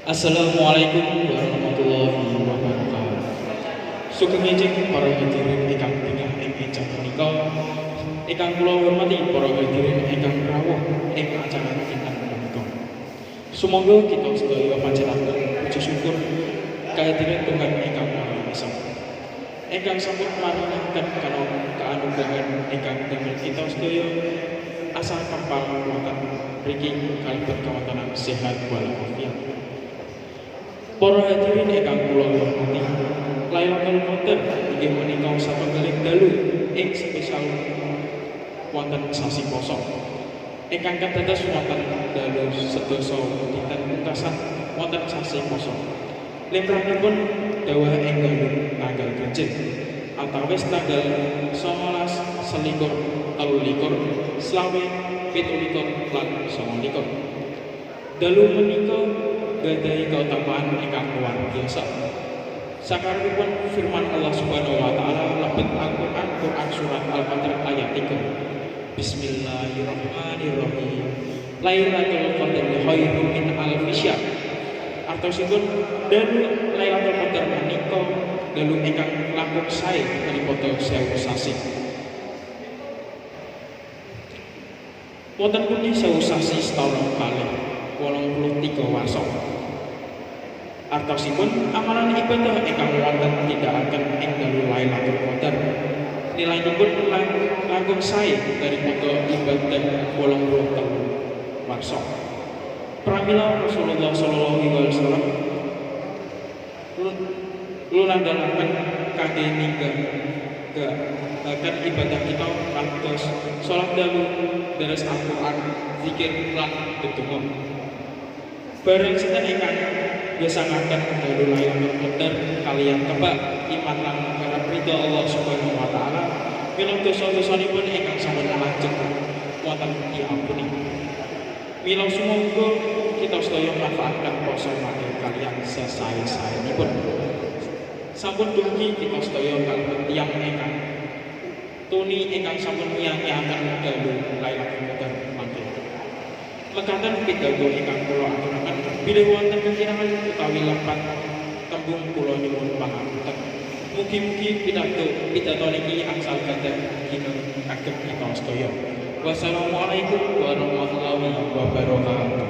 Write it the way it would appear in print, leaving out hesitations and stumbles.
Assalamualaikum warahmatullahi wabarakatuh. Sugeng ijing para hadirin ingkang tinggal ing meja punika, ingkang kula hormati para hadirin ingkang rawuh ing acara dinten punika. Sumangga kita sedaya panjenengan puji syukur kehadiran Tuhan ingkang Maha Esa. Ingkang sampun maringaken kaanugrahan ingkang damel kita sedaya asa kempal wonten mriki kalebet kawontenan sehat walafiat. Para hadirin ingkang kula hormati, Lailatul Qadar inggih menika satunggaling dalu ing spesial wonten sasi Pasa. Ingkang kadados wonten dalu sedasa dinten pungkasan wonten sasi Pasa. Limrahipun dawuh ing dalu tanggal ganjil antawis tanggal 19, 21, 23, 24, 27 lan 29. Dalu menika gadhahi kautamaan ingkang luar biasa. Sakarepipun firman Allah Subhanahu wa taala lebet Al-Qur'an surat Al-Qadr ayat 3. Bismillahirrahmanirrahim. Lailatul Qadri khairun min alfi syahr. Artosipun dalu Lailatul Qadar menika dalu ingkang langkung sae kalipata 1000 sasi. Wonten pundi 1000 sasi setahun kalih 83 warsa. Artosipun amalan ibadah ingkang wonten tindakaken ing dalu Lailatul Qadar nilainipun langkung sae daripada ibadah 83 warsa. Pramila Rasulullah sallallahu alaihi wasallam lulandalaken kangge bahkan ibadah kita kados salat dalu, deres Al-Qur'an, zikir lan ndedonga. Bareng sinten ingkang ngesangaken dalu Lailatul Qadar kaliyan kebak iman lan ngarep ridho Allah Subhanahu wa taala, mila dosa-dosanipun ingkang sampun lajeng wonten diampuni. Mila sumangga kita sedaya manfaatkan poso mangke kaliyan sesae-saenipun. Sampun dugi kita sedaya kalebet tiyang ingkang tuni ingkang sampun miyangi-aken dalu Lailatul Qadar mangke. Mekaten pitados ingkang kula aturaken bilih wonten kekirangan utawi lepat tembung kula nyuwun pangapunten. Mugi-mugi pitados niki angsal gadhah kinten kagem kita sedaya. Wassalamualaikum warahmatullahi wabarakatuh.